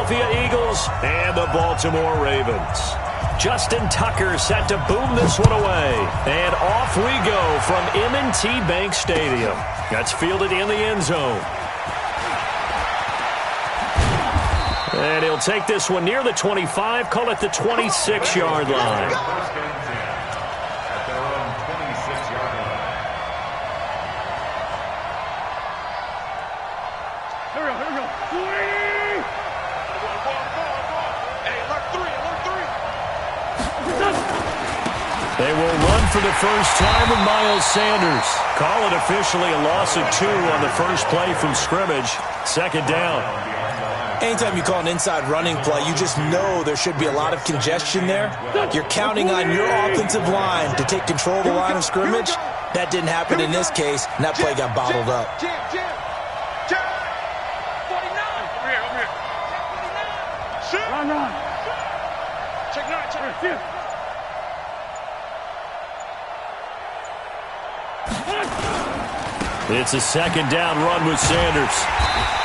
Philadelphia Eagles and the Baltimore Ravens. Justin Tucker set to boom this one away. And off we go from M&T Bank Stadium. That's fielded in the end zone. And he'll take this one near the 25, call it the 26-yard line. They will run for the first time with Miles Sanders. Call it officially a loss of 2 on the first play from scrimmage. Second down. Anytime you call an inside running play, you just know there should be a lot of congestion there. You're counting on your offensive line to take control of the line of scrimmage. That didn't happen in this case, and that play got bottled up. It's a second down run with Sanders.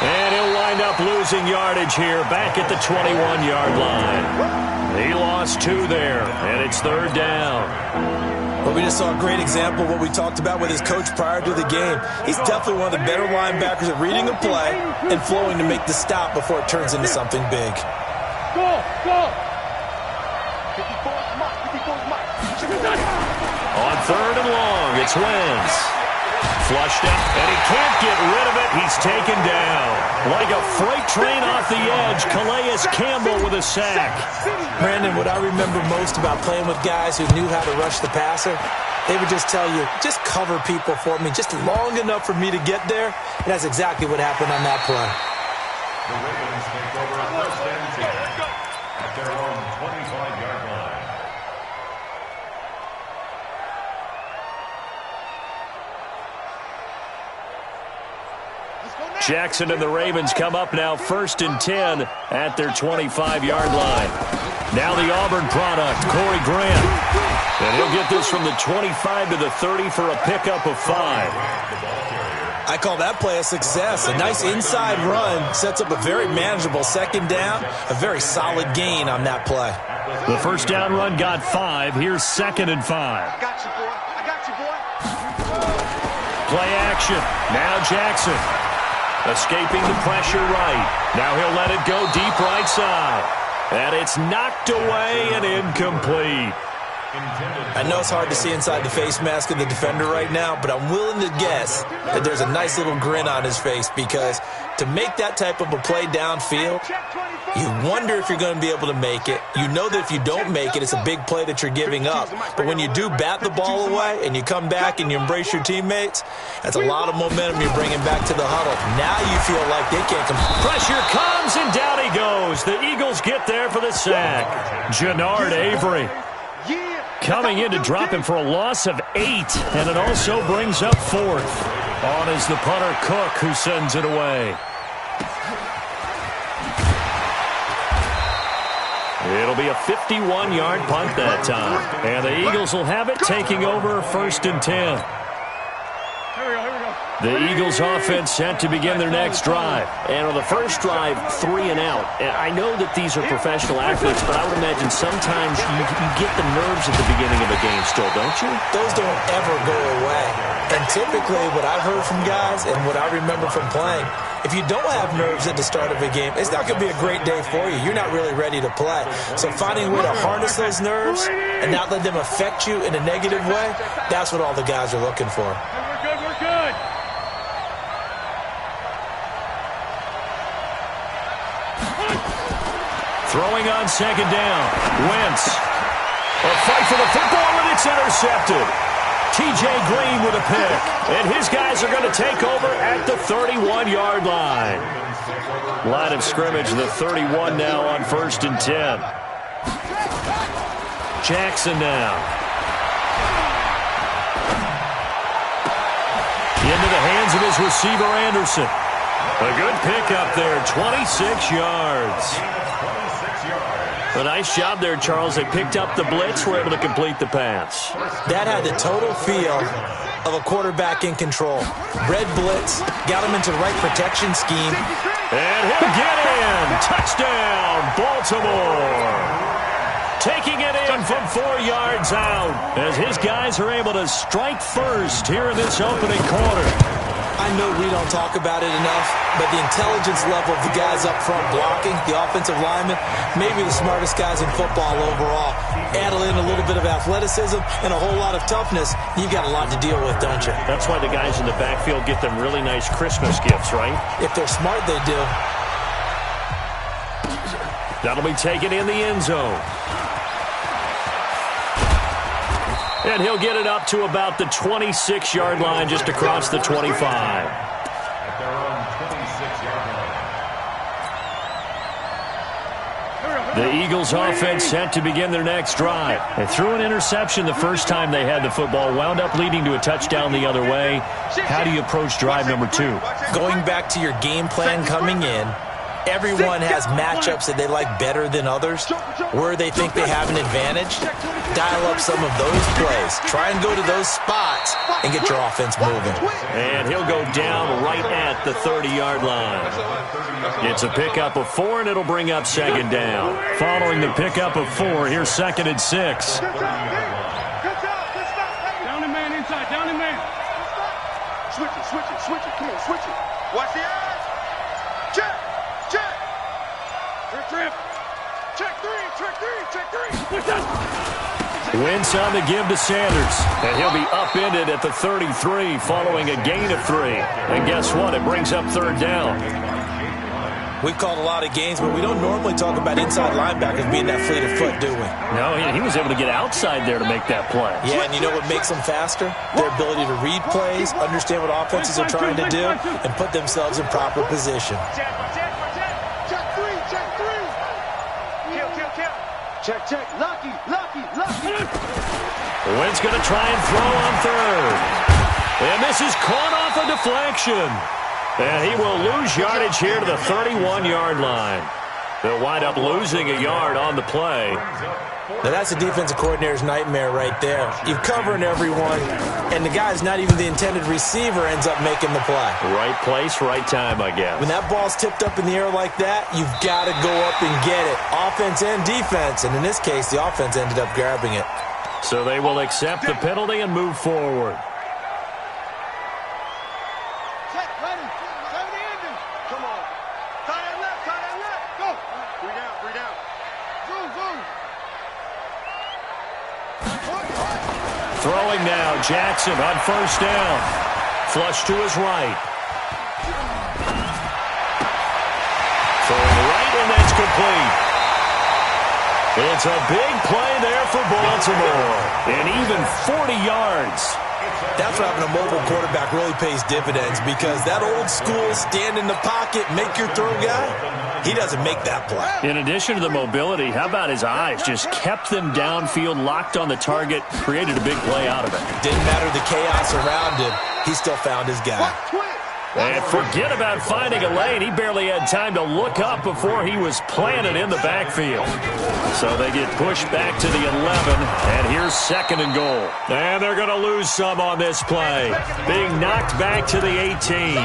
And he'll wind up losing yardage here back at the 21-yard line. He lost 2 there, and it's third down. Well, we just saw a great example of what we talked about with his coach prior to the game. He's definitely one of the better linebackers at reading a play and flowing to make the stop before it turns into something big. On third and long, it's Wentz. Flushed up, and he can't get rid of it. He's taken down. Like a freight train off the edge, Calais Campbell with a sack. Brandon, what I remember most about playing with guys who knew how to rush the passer, they would just tell you, just cover people for me, just long enough for me to get there. And that's exactly what happened on that play. The Ravens take over first and 10 at their own 25-yard line. Jackson and the Ravens come up now first and 10 at their 25-yard line. Now the Auburn product, Corey Grant. And he'll get this from the 25 to the 30 for a pickup of 5. I call that play a success. A nice inside run sets up a very manageable second down. A very solid gain on that play. The first down run got 5. Here's second and 5. I got you, boy. I got you, boy. Play action. Now Jackson. Escaping the pressure right. Now he'll let it go deep right side. And it's knocked away and incomplete. I know it's hard to see inside the face mask of the defender right now, but I'm willing to guess that there's a nice little grin on his face because to make that type of a play downfield, you wonder if you're going to be able to make it. You know that if you don't make it, it's a big play that you're giving up. But when you do bat the ball away and you come back and you embrace your teammates, that's a lot of momentum you're bringing back to the huddle. Now you feel like they can't come. Pressure comes and down he goes. The Eagles get there for the sack. Jannard Avery coming in to drop him for a loss of 8, and it also brings up 4th. On is the punter Cook, who sends it away. It'll be a 51-yard punt that time. And the Eagles will have it, taking over first and 10. The Eagles offense set to begin their next drive. And on the first drive, 3 and out. And I know that these are professional athletes, but I would imagine sometimes you get the nerves at the beginning of a game still, don't you? Those don't ever go away. And typically what I've heard from guys and what I remember from playing, if you don't have nerves at the start of a game, it's not going to be a great day for you. You're not really ready to play. So finding a way to harness those nerves and not let them affect you in a negative way, that's what all the guys are looking for. We're good. Throwing on second down. Wentz. A fight for the football, and it's intercepted. T.J. Green with a pick. And his guys are going to take over at the 31-yard line. Line of scrimmage, the 31 now on first and 10. Jackson now. Into the hands of his receiver, Anderson. A good pickup there, 26 yards. A nice job there, Charles. They picked up the blitz, were able to complete the pass. That had the total feel of a quarterback in control. Red blitz, got him into the right protection scheme, And he'll get in. Touchdown, Baltimore. Taking it in from 4 yards out as his guys are able to strike first here in this opening quarter. I know we don't talk about it enough, but the intelligence level of the guys up front blocking, the offensive linemen, maybe the smartest guys in football overall. Add in a little bit of athleticism and a whole lot of toughness, you've got a lot to deal with, don't you? That's why the guys in the backfield get them really nice Christmas gifts, right? If they're smart, they do. That'll be taken in the end zone. And he'll get it up to about the 26-yard line, just across the 25. At their own 26-yard line. The Eagles offense set to begin their next drive. They threw an interception the first time they had the football, wound up leading to a touchdown the other way. How do you approach drive number 2? Going back to your game plan coming in, everyone has matchups that they like better than others, where they think they have an advantage. Dial up some of those plays. Try and go to those spots and get your offense moving. And he'll go down right at the 30-yard line. It's a pickup of 4, and it'll bring up second down. Following the pickup of 4, here's 2nd and 6. Down and man inside. Down and man. Switch it. Come on, switch it. Watch the eyes. Check. Trip. Check three. Wentz on the give to Sanders. And he'll be upended at the 33 following a gain of 3. And guess what? It brings up 3rd down. We've called a lot of games, but we don't normally talk about inside linebackers being that fleet of foot, do we? No, he was able to get outside there to make that play. Yeah, and you know what makes them faster? Their ability to read plays, understand what offenses are trying to do, and put themselves in proper position. Check three. Check. Lucky. Wentz going to try and throw on 3rd. And this is caught off a deflection. And he will lose yardage here to the 31-yard line. They'll wind up losing a yard on the play. Now, that's a defensive coordinator's nightmare right there. You're covering everyone, and the guy's not even the intended receiver ends up making the play. Right place, right time, I guess. When that ball's tipped up in the air like that, you've got to go up and get it. Offense and defense, and in this case, the offense ended up grabbing it. So they will accept the penalty and move forward. Come on. Tie that left. Go. 3 down. Zoom. Throwing now, Jackson on 1st down. Flush to his right. Throwing right, and that's complete. It's a big play there for Baltimore. And even 40 yards. That's where having a mobile quarterback really pays dividends, because that old school stand in the pocket, make your throw guy, he doesn't make that play. In addition to the mobility, how about his eyes? Just kept them downfield, locked on the target, created a big play out of it. Didn't matter the chaos around him, he still found his guy. And forget about finding a lane. He barely had time to look up before he was planted in the backfield. So they get pushed back to the 11, and here's 2nd and goal. And they're going to lose some on this play, being knocked back to the 18.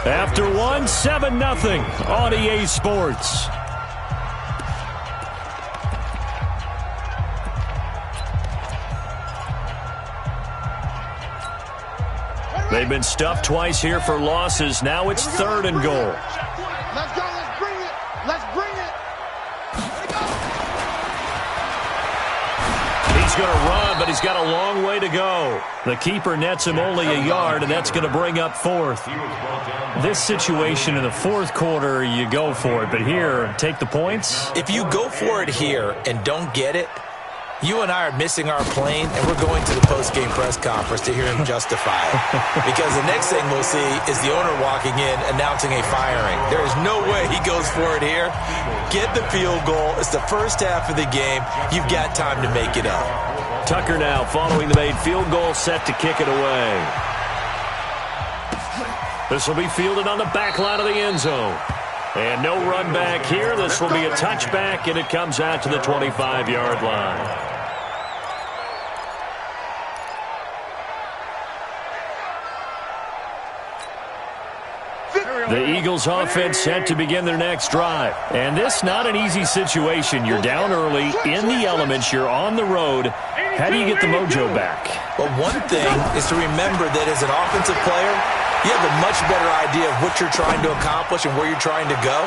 After 7-0 on EA Sports. They've been stuffed twice here for losses. Now it's 3rd and goal. Let's go. Let's bring it. He's going to run, but he's got a long way to go. The keeper nets him only a yard, and that's going to bring up 4th. This situation in the 4th quarter, you go for it. But here, take the points. If you go for it here and don't get it, you and I are missing our plane, and we're going to the post-game press conference to hear him justify it. Because the next thing we'll see is the owner walking in announcing a firing. There is no way he goes for it here. Get the field goal. It's the first half of the game. You've got time to make it up. Tucker now following the made field goal, set to kick it away. This will be fielded on the back line of the end zone. And no run back here. This will be a touchback, and it comes out to the 25-yard line. The Eagles offense set to begin their next drive. And this not an easy situation. You're down early, in the elements, you're on the road. How do you get the mojo back? Well, one thing is to remember that as an offensive player, you have a much better idea of what you're trying to accomplish and where you're trying to go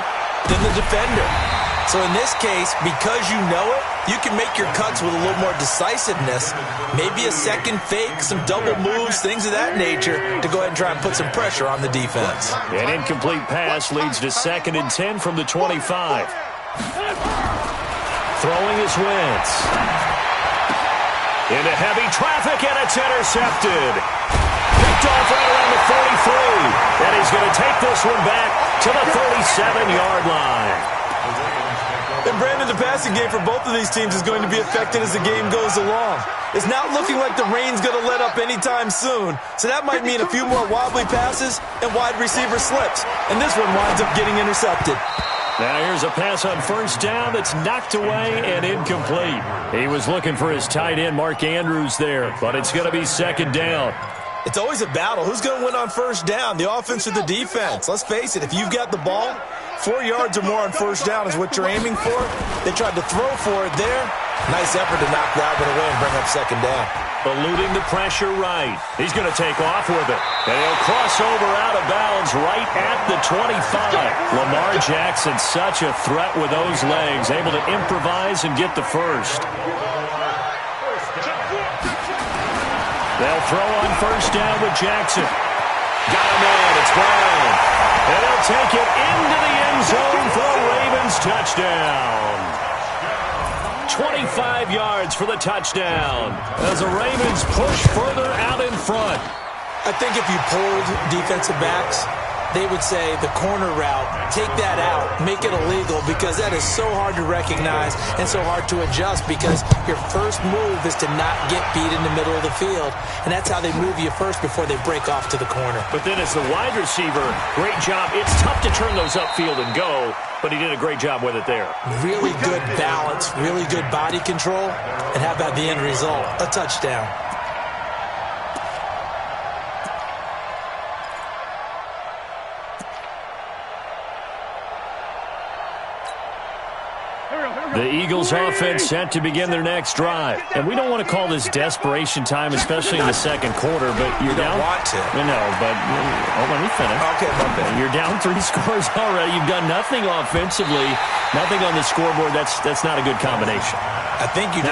than the defender. So in this case, because you know it, you can make your cuts with a little more decisiveness, maybe a second fake, some double moves, things of that nature, to go ahead and try and put some pressure on the defense. An incomplete pass leads to 2nd and 10 from the 25. Throwing is Wentz. Into heavy traffic, and it's intercepted. Picked off right around the 43. And he's going to take this one back to the 37-yard line. And Brandon, the passing game for both of these teams is going to be affected as the game goes along. It's not looking like the rain's going to let up anytime soon, so that might mean a few more wobbly passes and wide receiver slips. And this one winds up getting intercepted. Now here's a pass on 1st down that's knocked away and incomplete. He was looking for his tight end, Mark Andrews, there, but it's going to be 2nd down. It's always a battle. Who's going to win on 1st down, the offense or the defense? Let's face it, if you've got the ball, 4 yards or more on 1st down is what you're aiming for. They tried to throw for it there. Nice effort to knock that one away and bring up 2nd down. Eluding the pressure right. He's going to take off with it. And he'll cross over out of bounds right at the 25. Lamar Jackson, such a threat with those legs, able to improvise and get the first. They'll throw on 1st down with Jackson. Got him in. It's Brown. And they'll take it into the end zone for a Ravens touchdown. 25 yards for the touchdown as the Ravens push further out in front. I think if you pulled defensive backs, they would say the corner route, take that out, make it illegal, because that is so hard to recognize and so hard to adjust, because your first move is to not get beat in the middle of the field, and that's how they move you first before they break off to the corner. But then as the wide receiver, great job. It's tough to turn those upfield and go, but he did a great job with it there. Really good balance, really good body control, and how about the end result? A touchdown. The Eagles offense set to begin their next drive. And we don't want to call this desperation time, especially in the 2nd quarter, but you're down. You don't want to. No, but let me finish. Okay, you're down 3 scores already. You've done nothing offensively, nothing on the scoreboard. That's not a good combination. I think you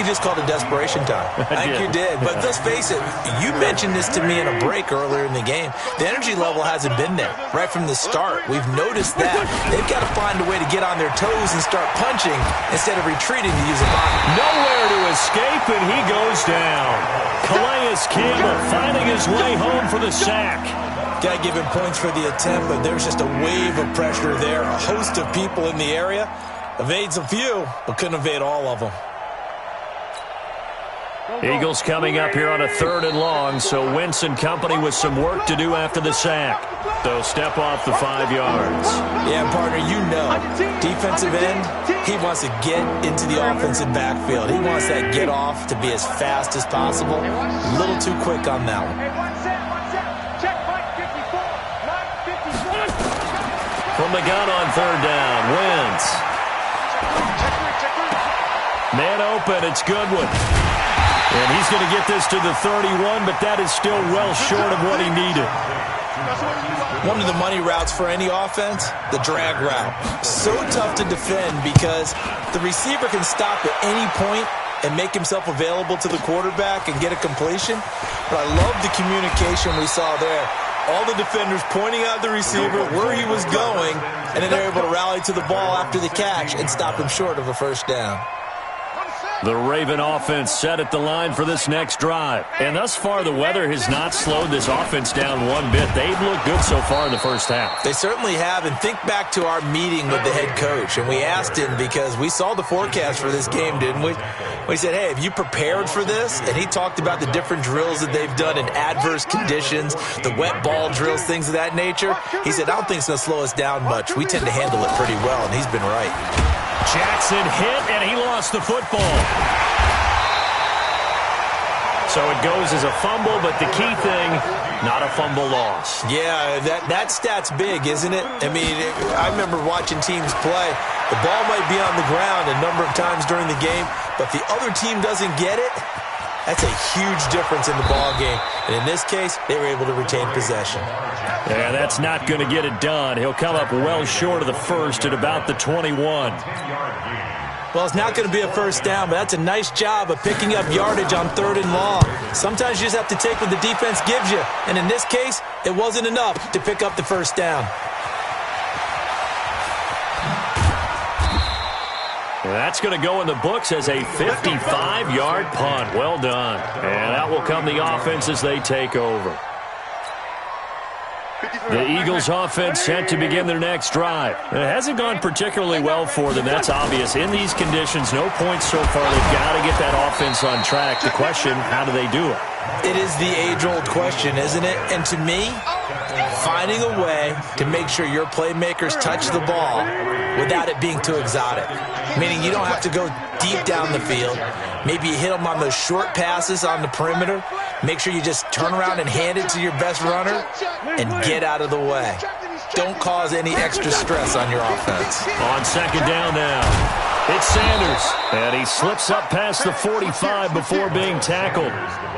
just called it desperation time. I think you did. But let's face it, you mentioned this to me in a break earlier in the game. The energy level hasn't been there right from the start. We've noticed that. They've got to find a way to get on their toes and start punching instead of retreating to use a body. Nowhere to escape, and he goes down. Calais Campbell finding his way home for the sack. Got to give him points for the attempt, but there's just a wave of pressure there. A host of people in the area. Evades a few, but couldn't evade all of them. Eagles coming up here on a 3rd and long, so Wentz and company with some work to do after the sack. So step off the 5 yards. Yeah, partner, you know, defensive end, he wants to get into the offensive backfield. He wants that get off to be as fast as possible. A little too quick on that one. From the gun on 3rd down, Wentz. Man open, it's Goodwin. And he's going to get this to the 31, but that is still well short of what he needed. One of the money routes for any offense, the drag route. So tough to defend because the receiver can stop at any point and make himself available to the quarterback and get a completion. But I love the communication we saw there. All the defenders pointing out the receiver where he was going, and then they're able to rally to the ball after the catch and stop him short of a 1st down. The Raven offense set at the line for this next drive. And thus far, the weather has not slowed this offense down one bit. They've looked good so far in the 1st half. They certainly have. And think back to our meeting with the head coach. And we asked him, because we saw the forecast for this game, didn't we? We said, hey, have you prepared for this? And he talked about the different drills that they've done in adverse conditions, the wet ball drills, things of that nature. He said, I don't think it's going to slow us down much. We tend to handle it pretty well, and he's been right. Jackson hit, and he lost the football. So it goes as a fumble, but the key thing, not a fumble loss. Yeah, that stat's big, isn't it? I mean, I remember watching teams play. The ball might be on the ground a number of times during the game, but if the other team doesn't get it, that's a huge difference in the ball game. And in this case, they were able to retain possession. Yeah, that's not going to get it done. He'll come up well short of the first at about the 21. Well, it's not going to be a first down, but that's a nice job of picking up yardage on 3rd and long. Sometimes you just have to take what the defense gives you. And in this case, it wasn't enough to pick up the first down. That's going to go in the books as a 55-yard punt. Well done. And out will come the offense as they take over. The Eagles offense set to begin their next drive. It hasn't gone particularly well for them. That's obvious. In these conditions, no points so far. They've got to get that offense on track. The question, how do they do it? It is the age-old question, isn't it? And to me, finding a way to make sure your playmakers touch the ball without it being too exotic. Meaning you don't have to go deep down the field. Maybe you hit them on those short passes on the perimeter. Make sure you just turn around and hand it to your best runner and get out of the way. Don't cause any extra stress on your offense. On 2nd down now, it's Sanders. And he slips up past the 45 before being tackled.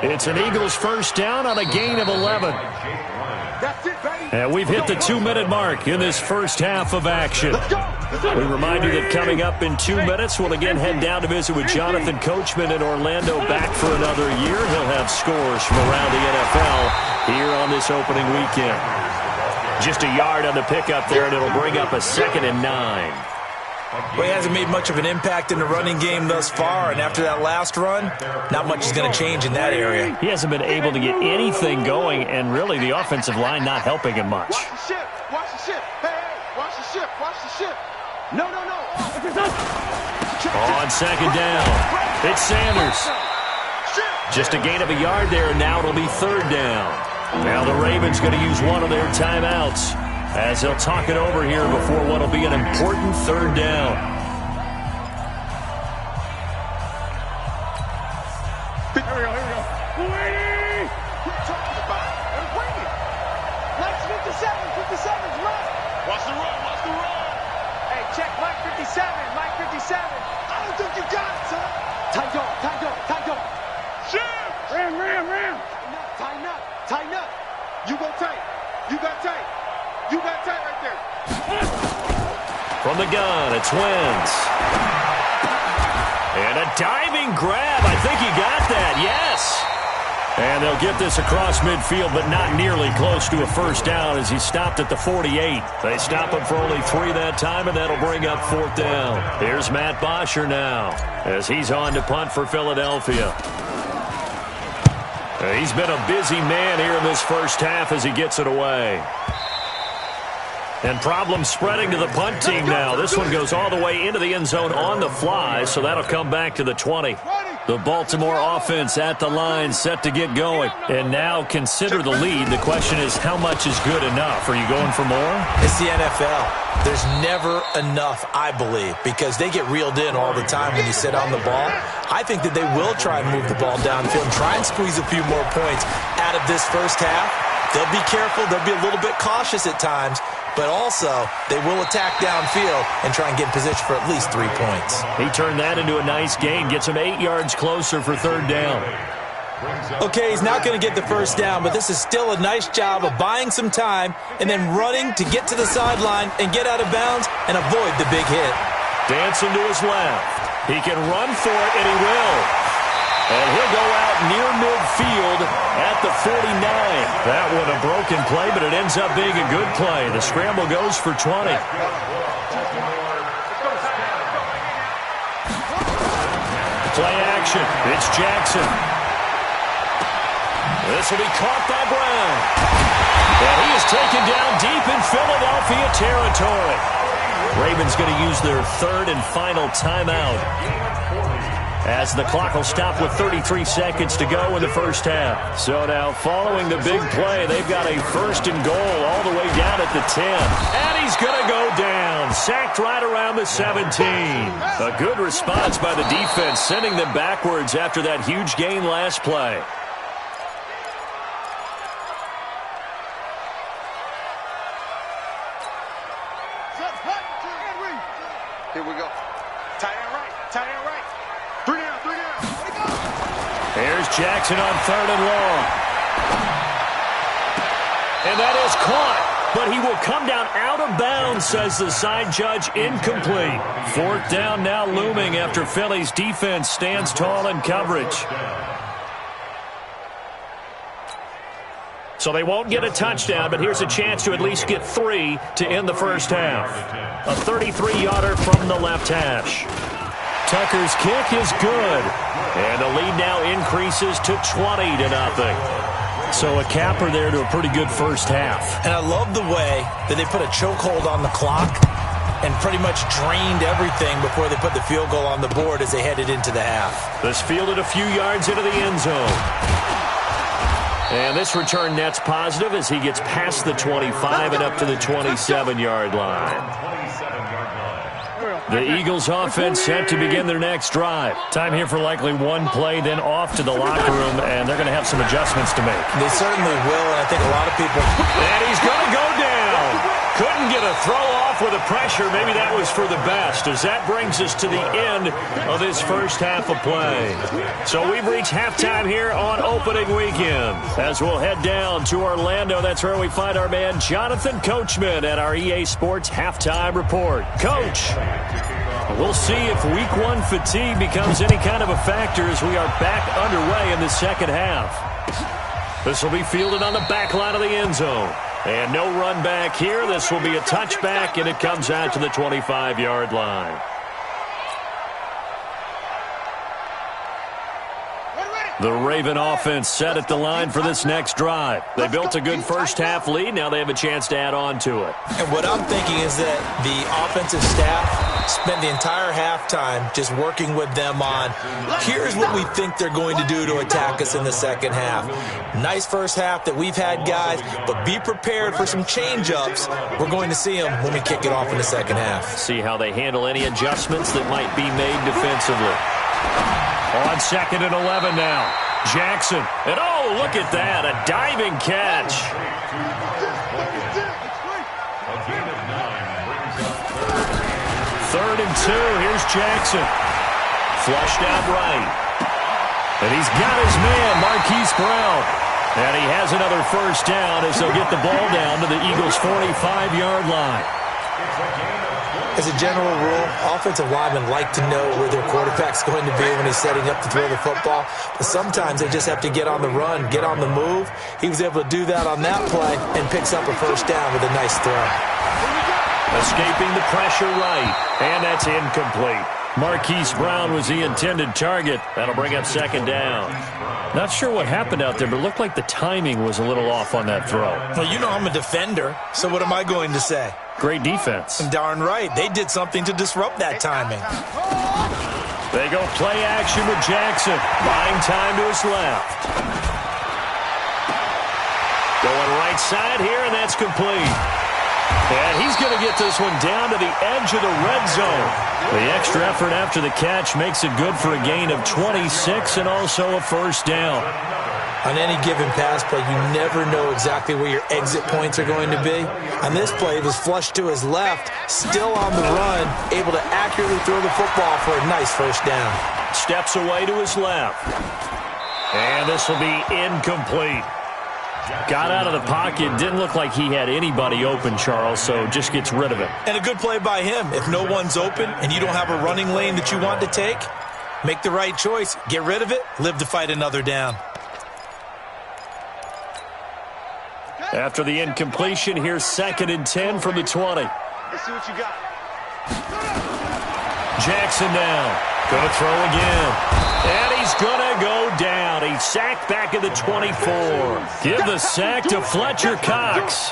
It's an Eagles first down on a gain of 11. And we've hit the 2-minute mark in this first half of action. We remind you that coming up in 2 minutes, we'll again head down to visit with Jonathan Coachman in Orlando, back for another year. He'll have scores from around the NFL here on this opening weekend. Just a yard on the pickup there, and it'll bring up a 2nd and 9. Well, he hasn't made much of an impact in the running game thus far, and after that last run, not much is going to change in that area. He hasn't been able to get anything going, and really the offensive line not helping him much. Watch the ship. Watch the ship. Hey, watch the ship. Watch the ship. No. On 2nd down, it's Sanders. Just a gain of a yard there, and now it'll be 3rd down. Now the Ravens going to use one of their timeouts as they'll talk it over here before what will be an important 3rd down. Here we go. Waiting! What are you talking about? I'm waiting. Mike's 57's run. Watch the run. Hey, check Mike 57. I don't think you got it, son. Tight dog. Shit! Ram. Tighten up. You go tight. You got tight right there. From the gun, it's Wentz. And a diving grab. I think he got that, yes. And they'll get this across midfield, but not nearly close to a first down as he stopped at the 48. They stop him for only 3 that time, and that'll bring up 4th down. Here's Matt Bosher now as he's on to punt for Philadelphia. He's been a busy man here in this first half as he gets it away. And problems spreading to the punt team now. This one goes all the way into the end zone on the fly, so that'll come back to the 20. The Baltimore offense at the line, set to get going. And now consider the lead. The question is, how much is good enough? Are you going for more? It's the NFL. There's never enough, I believe, because they get reeled in all the time when you sit on the ball. I think that they will try and move the ball downfield and try and squeeze a few more points out of this first half. They'll be careful. They'll be a little bit cautious at times, but also they will attack downfield and try and get in position for at least 3 points. He turned that into a nice gain, gets him 8 yards closer for 3rd down. Okay, he's not going to get the first down, but this is still a nice job of buying some time and then running to get to the sideline and get out of bounds and avoid the big hit. Dancing to his left. He can run for it, and he will. And he'll go out near midfield at the 49. That one a broken play, but it ends up being a good play. The scramble goes for 20. Play action. It's Jackson. This will be caught by Brown. And he is taken down deep in Philadelphia territory. Ravens going to use their 3rd and final timeout, as the clock will stop with 33 seconds to go in the first half. So now, following the big play, they've got a 1st and goal all the way down at the 10. And he's going to go down, sacked right around the 17. A good response by the defense, sending them backwards after that huge gain last play. Here we go. Tight end right. Tight end right. 3 down. 3 down. Here's Jackson on 3rd and long. And that is caught. But he will come down out of bounds, says the side judge. Incomplete. 4th down now looming after Philly's defense stands tall in coverage. So they won't get a touchdown, but here's a chance to at least get 3 to end the first half. A 33-yarder from the left hash. Tucker's kick is good. And the lead now increases to 20-0. So a capper there to a pretty good first half. And I love the way that they put a chokehold on the clock and pretty much drained everything before they put the field goal on the board as they headed into the half. This fielded a few yards into the end zone. And this return net's positive as he gets past the 25 and up to the 27-yard line. The Eagles offense set to begin their next drive. Time here for likely one play, then off to the locker room, and they're going to have some adjustments to make. They certainly will, and I think a lot of people... And he's going to go down. Couldn't get a throw off with the pressure. Maybe that was for the best, as that brings us to the end of this first half of play. So we've reached halftime here on opening weekend. As we'll head down to Orlando, that's where we find our man Jonathan Coachman at our EA Sports Halftime Report. Coach, we'll see if Week 1 fatigue becomes any kind of a factor as we are back underway in the second half. This will be fielded on the back line of the end zone. And no run back here. This will be a touchback, and it comes out to the 25-yard line. The Raven offense set at the line for this next drive. They built a good first half lead. Now they have a chance to add on to it. And what I'm thinking is that the offensive staff spent the entire halftime just working with them on, here's what we think they're going to do to attack us in the second half. Nice first half that we've had, guys, but be prepared for some change-ups. We're going to see them when we kick it off in the second half. See how they handle any adjustments that might be made defensively. On 2nd and 11 now. Jackson. And oh, look at that. A diving catch. 3rd and 2. Here's Jackson. Flushed out right. And he's got his man, Marquise Brown. And he has another first down as they'll get the ball down to the Eagles' 45-yard line. As a general rule, offensive linemen like to know where their quarterback's going to be when he's setting up to throw the football. But sometimes they just have to get on the run, get on the move. He was able to do that on that play and picks up a first down with a nice throw. Escaping the pressure right, and that's incomplete. Marquise Brown was the intended target. That'll bring up 2nd down. Not sure what happened out there, but it looked like the timing was a little off on that throw. Well, you know I'm a defender, so what am I going to say? Great defense. And darn right, they did something to disrupt that timing. They go play action with Jackson. Buying time to his left. Going right side here, and that's complete. And he's going to get this one down to the edge of the red zone. The extra effort after the catch makes it good for a gain of 26 and also a first down. On any given pass play, you never know exactly where your exit points are going to be. On this play, it was flushed to his left, still on the run, able to accurately throw the football for a nice first down. Steps away to his left. And this will be incomplete. Got out of the pocket. Didn't look like he had anybody open, Charles, so just gets rid of it. And a good play by him. If no one's open and you don't have a running lane that you want to take, make the right choice. Get rid of it. Live to fight another down. After the incompletion, here's 2nd and 10 from the 20. Let's see what you got. Jackson now. Going to throw again. And he's going to go down. He's sacked back at the 24. Give the sack to Fletcher Cox.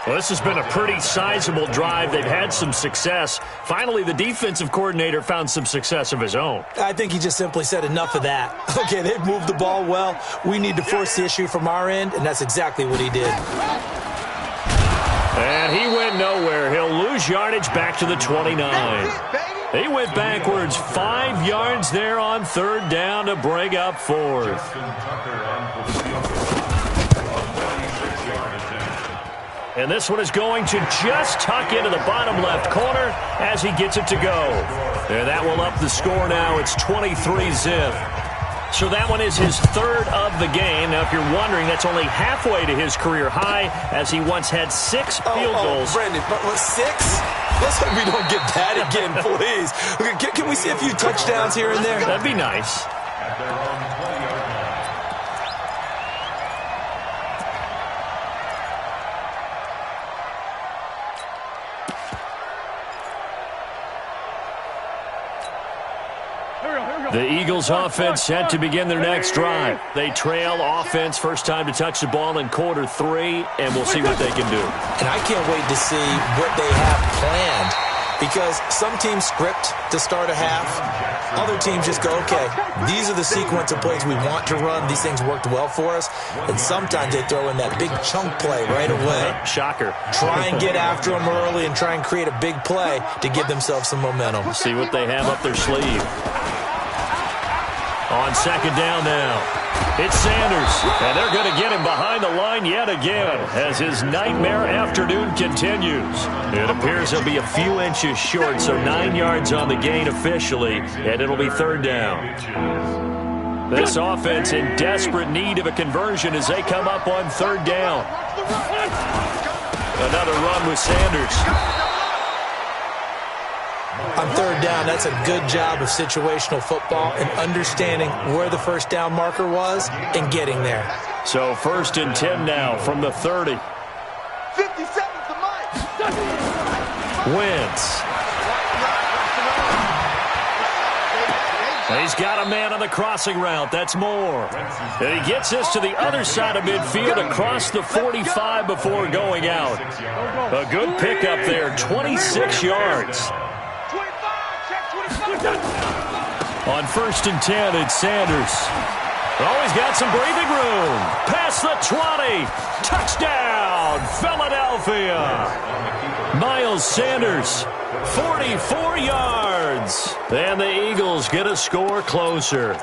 Well, this has been a pretty sizable drive. They've had some success. Finally, the defensive coordinator found some success of his own. I think he just simply said enough of that. Okay, they've moved the ball well. We need to force the issue from our end, and that's exactly what he did. And he went nowhere. He'll lose yardage back to the 29. He went backwards 5 yards there on 3rd down to bring up 4th. And this one is going to just tuck into the bottom left corner as he gets it to go. And that will up the score now. It's 23-zip. So that one is his third of the game. Now, if you're wondering, that's only halfway to his career high, as he once had 6 field goals. Brandon, but what, 6? Let's hope we don't get that again, please. Can we see a few touchdowns here and there? That'd be nice. At their own 20-yard line. The Eagles offense set to begin their next drive. They trail offense, first time to touch the ball in quarter 3, and we'll see what they can do. And I can't wait to see what they have planned, because some teams script to start a half. Other teams just go, okay, these are the sequence of plays we want to run. These things worked well for us. And sometimes they throw in that big chunk play right away. Shocker. Try and get after them early and try and create a big play to give themselves some momentum. We'll see what they have up their sleeve. On second down now, it's Sanders, and they're going to get him behind the line yet again as his nightmare afternoon continues. It appears he'll be a few inches short, so 9 yards on the gain officially, and it'll be third down. This offense in desperate need of a conversion as they come up on third down. Another run with Sanders. On third down, that's a good job of situational football and understanding where the first down marker was and getting there. So first and 10 now from the 30. 57's the mic. Wentz. He's got a man on the crossing route. That's Moore. And he gets this to the other side of midfield across the 45 before going out. A good pickup there, 26 yards. On first and 10, it's Sanders. Oh, he's got some breathing room. Past the 20. Touchdown, Philadelphia. Miles Sanders, 44 yards. And the Eagles get a score closer.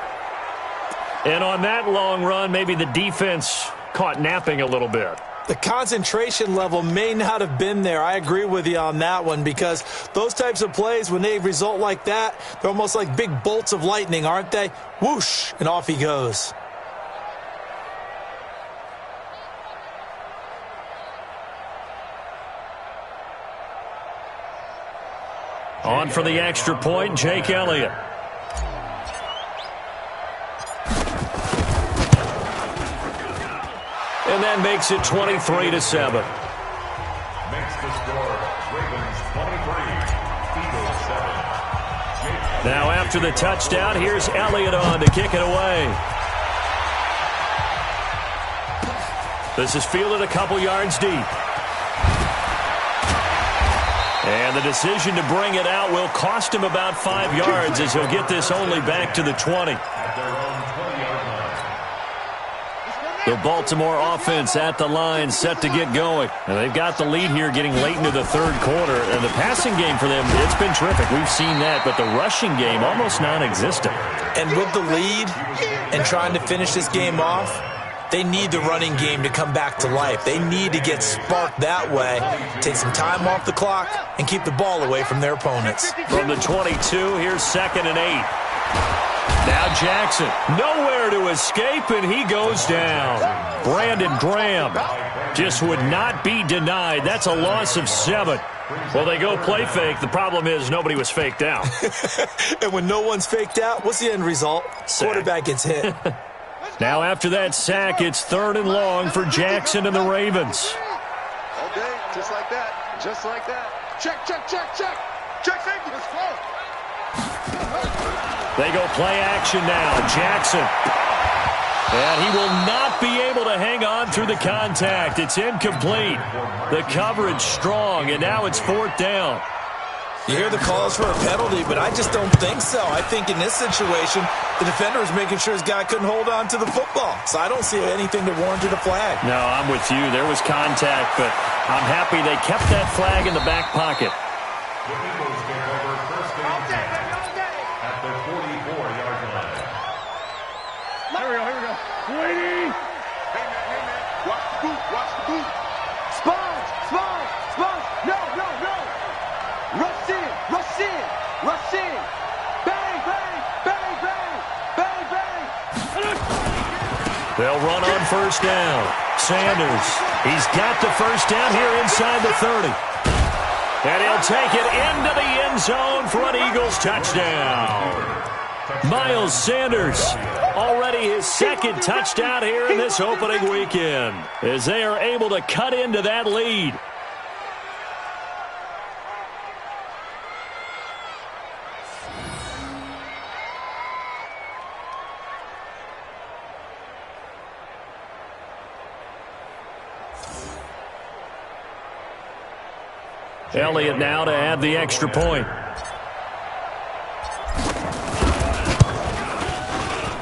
And on that long run, maybe the defense caught napping a little bit. The concentration level may not have been there. I agree with you on that one, because those types of plays, when they result like that, they're almost like big bolts of lightning, aren't they? Whoosh, and off he goes. On for the extra point, Jake Elliott. And that makes it 23-7. Makes the score Ravens 23, Eagles 7. Now after the touchdown, here's Elliott on to kick it away. This is fielded a couple yards deep. And the decision to bring it out will cost him about 5 yards, as he'll get this only back to the 20. At their own 20-yard line. The Baltimore offense at the line, set to get going. And they've got the lead here getting late into the third quarter. And the passing game for them, it's been terrific. We've seen that, but the rushing game almost non-existent. And with the lead and trying to finish this game off, they need the running game to come back to life. They need to get sparked that way, take some time off the clock, and keep the ball away from their opponents. From the 22, here's second and 8. Now Jackson, nowhere to escape, and he goes down. Brandon Graham just would not be denied. That's a loss of 7. Well, they go play fake. The problem is nobody was faked out. And when no one's faked out, what's the end result? Sack. Quarterback gets hit. Now after that sack, it's third and long for Jackson and the Ravens. All day, just like that. Just like that. Check, check, check, check. Check safety. Let's go. They go play action now. Jackson. And he will not be able to hang on through the contact. It's incomplete. The coverage strong, and now it's fourth down. You hear the calls for a penalty, but I just don't think so. I think in this situation, the defender was making sure his guy couldn't hold on to the football. So I don't see anything that warranted a flag. No, I'm with you. There was contact, but I'm happy they kept that flag in the back pocket. The Eagles take over first and 10 at the 44-yard line. Here we go. Waiting. Hey, man. Watch the boot. Watch the boot. Sponge. Bang, bang, bang, bang, bang, bang. They'll run on first down. Sanders, he's got the first down here inside the 30. And he'll take it into the end zone for an Eagles touchdown. Miles Sanders, already his second touchdown here in this opening weekend, as they are able to cut into that lead. Elliott now to add the extra point.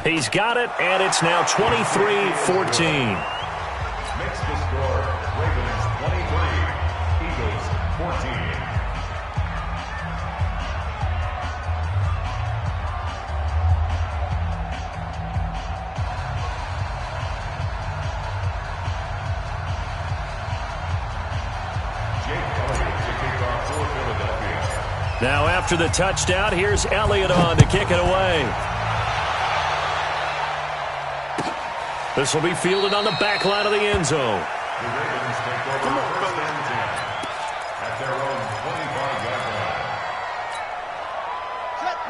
He's got it, and it's now 23-14. Makes the score Ravens 23, Eagles 14. Now after the touchdown, here's Elliott on to kick it away. This will be fielded on the back line of the end zone. The Ravens take over first and 10 at their own 25-yard line.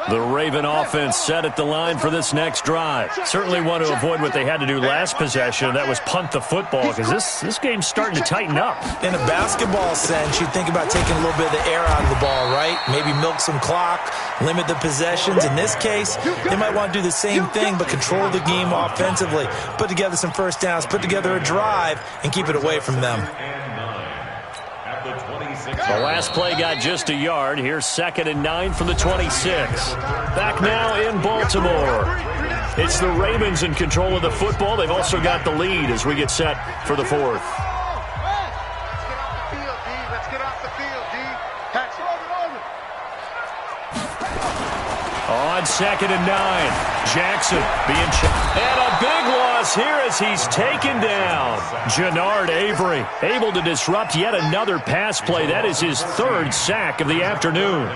The Raven offense set at the line for this next drive. Certainly want to avoid what they had to do last possession. That was punt the football, because this game's starting to tighten up. In a basketball sense, you think about taking a little bit of the air out of the ball, right? Maybe milk some clock, limit the possessions. In this case, they might want to do the same thing, but control the game offensively. Put together some first downs, put together a drive, and keep it away from them. The last play got just a yard. Here's 2nd and 9 from the 26. Back now in Baltimore. It's the Ravens in control of the football. They've also got the lead as we get set for the 4th. Let's get off the field, D. Catch it. On 2nd and 9. Jackson being checked. And a big loss here as he's taken down. Jannard Avery able to disrupt yet another pass play. That is his 3rd sack of the afternoon.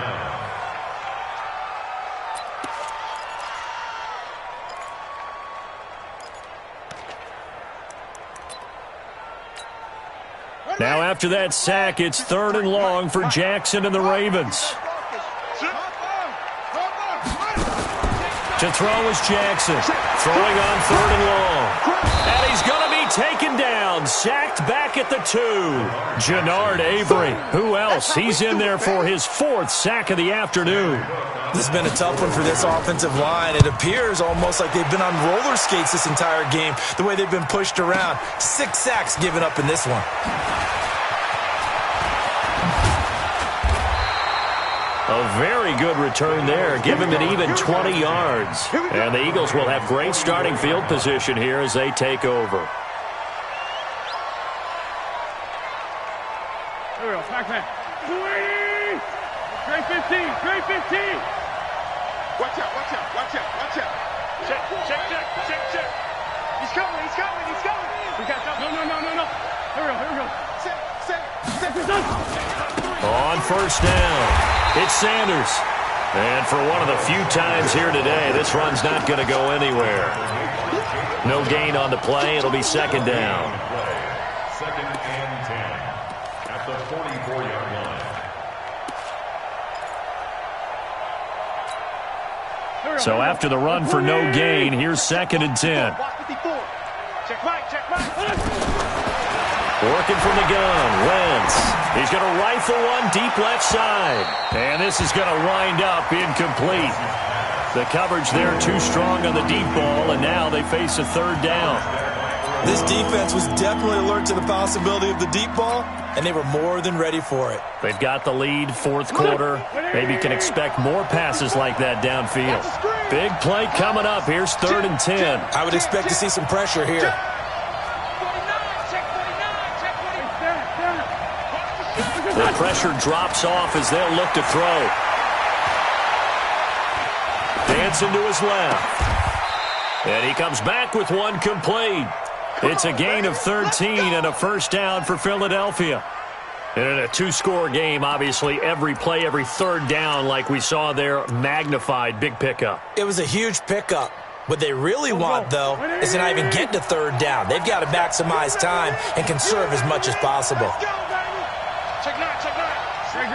Now after that sack, it's 3rd and long for Jackson and the Ravens. To throw is Jackson. Throwing on 3rd and long. And he's going to be taken down. Sacked back at the 2. Jannard Avery. Who else? He's in there for his 4th sack of the afternoon. This has been a tough one for this offensive line. It appears almost like they've been on roller skates this entire game, the way they've been pushed around. 6 sacks given up in this one. A very good return there, giving it even 20 yards. And the Eagles will have great starting field position here as they take over. Here we go, back man. Trey 15, Trey 15. Watch out, watch out, watch out, watch out. Check, check, check, check, check. He's coming, he's coming, he's coming. We got something. No. Here we go. Set. On first down. It's Sanders. And for one of the few times here today, this run's not going to go anywhere. No gain on the play. It'll be 2nd down. 2nd and 10 at the 44-yard line. So after the run for no gain, here's 2nd and 10. Check Mike. Working from the gun, Wentz. He's going to rifle one deep left side. And this is going to wind up incomplete. The coverage there too strong on the deep ball, and now they face a 3rd down. This defense was definitely alert to the possibility of the deep ball, and they were more than ready for it. They've got the lead, 4th quarter. Maybe can expect more passes like that downfield. Big play coming up. Here's 3rd and 10. I would expect to see some pressure here. The pressure drops off as they'll look to throw. Dancing to his left. And he comes back with one complete. It's a gain of 13 and a first down for Philadelphia. And in a two-score game, obviously, every play, every third down, like we saw there, magnified. Big pickup. It was a huge pickup. What they really want, though, is to not even get to third down. They've got to maximize time and conserve as much as possible. Check nine, check nine. Straight.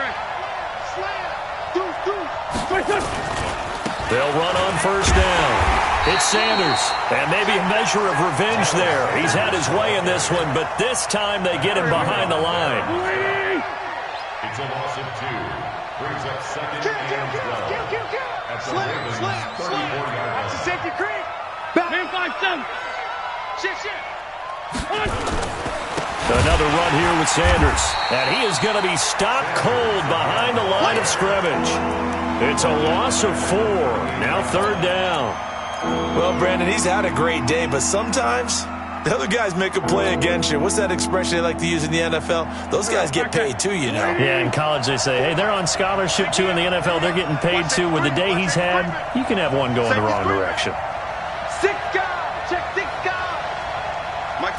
They'll run on first down. It's Sanders, and maybe a measure of revenge there. He's had his way in this one, but this time they get him behind the line. It's a loss of 2. Brings up second and 12. At the Ravens' 34-yard line. That's a safety creep. Man 5-7. Shit. Another run here with Sanders, and he is going to be stopped cold behind the line of scrimmage. It's a loss of 4. Now third down. Well, Brandon, he's had a great day, but sometimes the other guys make a play against you. What's that expression they like to use in the NFL? Those guys get paid too, you know. Yeah, in college they say, hey, they're on scholarship too. In the NFL, they're getting paid too. With the day he's had, you can have one go in the wrong direction. Six guard. Check six guard. Mike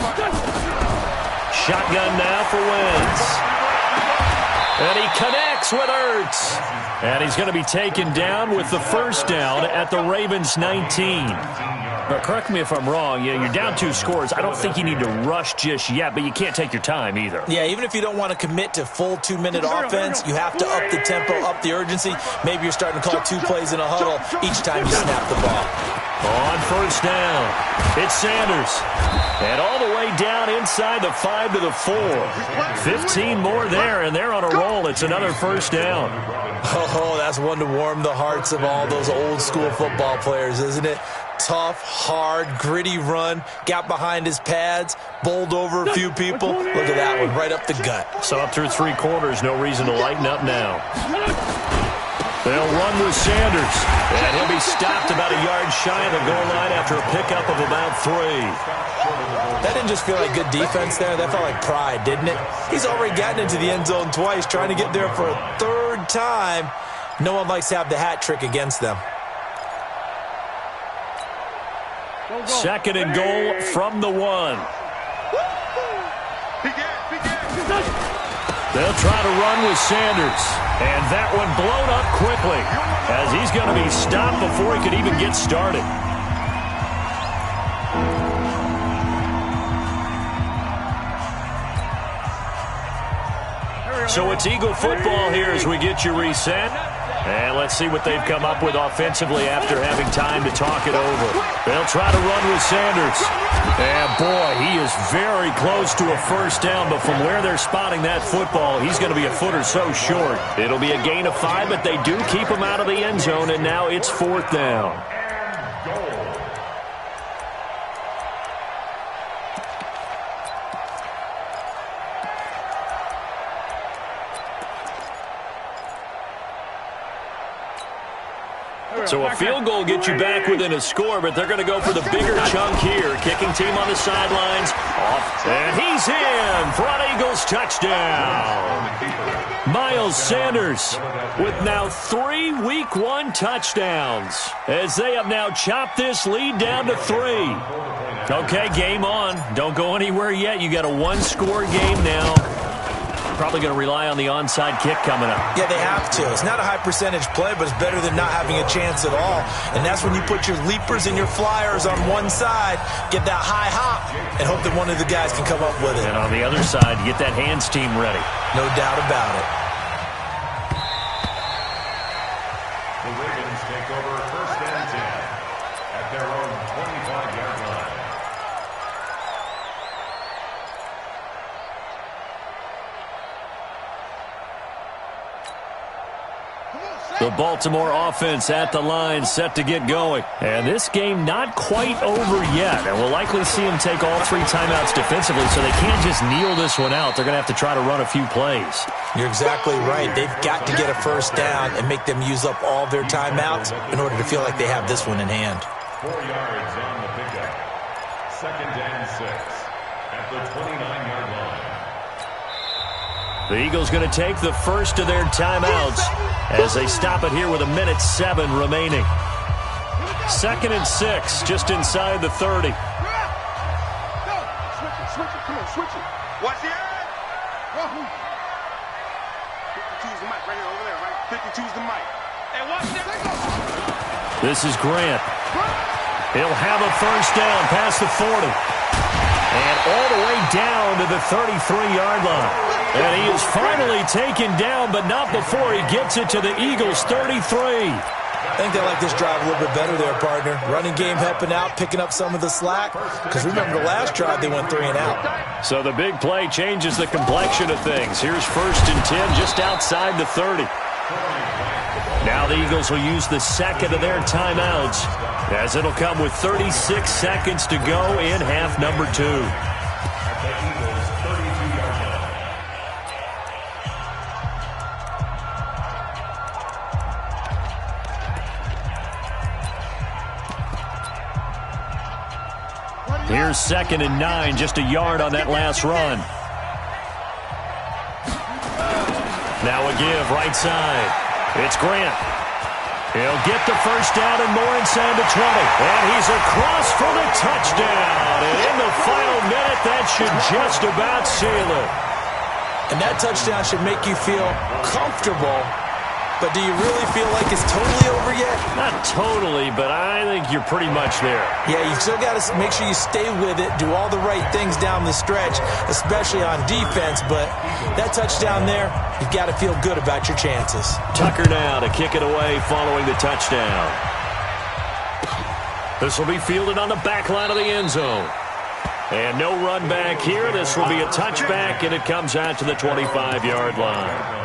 Shotgun now for Wentz. And he connects with Ertz. And he's going to be taken down with the first down at the Ravens' 19. But correct me if I'm wrong. You're down 2 scores. I don't think you need to rush just yet, but you can't take your time either. Yeah, even if you don't want to commit to full 2-minute offense, you have to up the tempo, up the urgency. Maybe you're starting to call 2 plays in a huddle each time you snap the ball. On first down, it's Sanders. And all the way down inside the 5 to the 4. 15 more there, and they're on a roll. It's another first down. Oh, that's one to warm the hearts of all those old-school football players, isn't it? Tough, hard, gritty run. Got behind his pads, bowled over a few people. Look at that one, right up the gut. So up through 3 quarters, no reason to lighten up now. They'll run with Sanders, and he'll be stopped about a yard shy of the goal line after a pickup of about 3. That didn't just feel like good defense there. That felt like pride, didn't it? He's already gotten into the end zone twice, trying to get there for a 3rd time. No one likes to have the hat trick against them. Second and goal from the 1. They'll try to run with Sanders. And that one blown up quickly as he's going to be stopped before he could even get started. So it's Eagle football here as we get you reset. And let's see what they've come up with offensively after having time to talk it over. They'll try to run with Sanders. And boy, he is very close to a first down, but from where they're spotting that football, he's going to be a foot or so short. It'll be a gain of 5, but they do keep him out of the end zone, and now it's 4th down. So a field goal gets you back within a score, but they're going to go for the bigger chunk here. Kicking team on the sidelines. Off. And he's in for an Eagles touchdown. Miles Sanders with now 3 Week 1 touchdowns as they have now chopped this lead down to 3. Okay, game on. Don't go anywhere yet. You got a 1-score game now. Probably going to rely on the onside kick coming up. Yeah, they have to. It's not a high percentage play, but it's better than not having a chance at all. And that's when you put your leapers and your flyers on one side, get that high hop, and hope that one of the guys can come up with it. And on the other side, get that hands team ready. No doubt about it. The Ravens take over 1st and 10 at their own 25-yard line. The Baltimore offense at the line, set to get going. And this game not quite over yet. And we'll likely see them take all 3 timeouts defensively, so they can't just kneel this one out. They're going to have to try to run a few plays. You're exactly right. They've got to get a first down and make them use up all their timeouts in order to feel like they have this one in hand. 4 yards on the pickup. 2nd and 6 at the 29-yard line. The Eagles going to take the first of their timeouts as they stop it here with 1:07 remaining. 2nd and 6, just inside the 30. Switch it, come on, switch it. Watch the eye. 52's the mic right here, over there, right? 52's the mic. Hey, watch that. This is Grant. He'll have a first down past the 40. And all the way down to the 33-yard line. And he is finally taken down, but not before he gets it to the Eagles' 33. I think they like this drive a little bit better there, partner. Running game helping out, picking up some of the slack. Because remember, the last drive they went 3 and out. So the big play changes the complexion of things. Here's 1st and 10 just outside the 30. Now the Eagles will use the second of their timeouts, as it'll come with 36 seconds to go in half number 2. Here's 2nd and 9, just a yard on that last run. Now a give right side. It's Grant. He'll get the first down and more inside the 20. And he's across for the touchdown. And in the final minute, that should just about seal it. And that touchdown should make you feel comfortable. But do you really feel like it's totally over yet? Not totally, but I think you're pretty much there. Yeah, you still got to make sure you stay with it, do all the right things down the stretch, especially on defense. But that touchdown there, you've got to feel good about your chances. Tucker now to kick it away following the touchdown. This will be fielded on the back line of the end zone. And no run back here. This will be a touchback, and it comes out to the 25-yard line.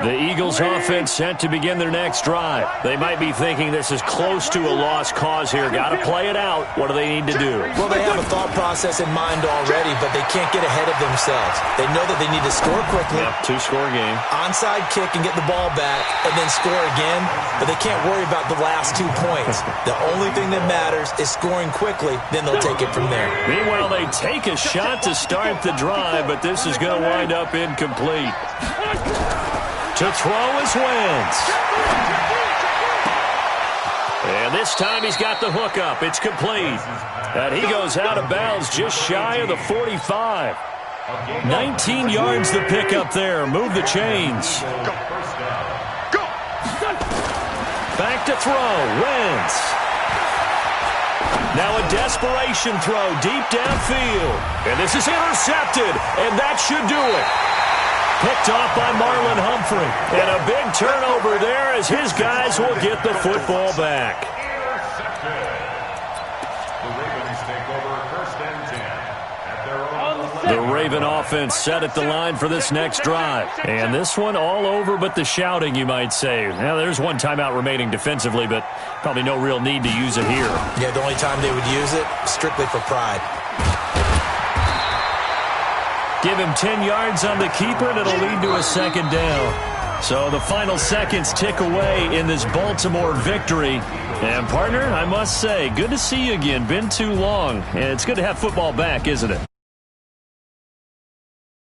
The Eagles offense set to begin their next drive. They might be thinking this is close to a lost cause here. Got to play it out. What do they need to do? Well, they have a thought process in mind already, but they can't get ahead of themselves. They know that they need to score quickly. Yep, 2-score game. Onside kick and get the ball back and then score again, but they can't worry about the last 2 points. The only thing that matters is scoring quickly, then they'll take it from there. Meanwhile, they take a shot to start the drive, but this is going to wind up incomplete. To throw is Wentz. And this time he's got the hook up. It's complete. And he goes out of bounds just shy of the 45. 19 yards the pick up there. Move the chains. Back to throw. Wentz. Now a desperation throw deep downfield. And this is intercepted. And that should do it. Picked off by Marlon Humphrey. And a big turnover there as his guys will get the football back. The Raven offense set at the line for this next drive. And this one all over but the shouting, you might say. Now, there's one timeout remaining defensively, but probably no real need to use it here. Yeah, the only time they would use it, strictly for pride. Give him 10 yards on the keeper, and it'll lead to a second down. So the final seconds tick away in this Baltimore victory. And, partner, I must say, good to see you again. Been too long. And it's good to have football back, isn't it?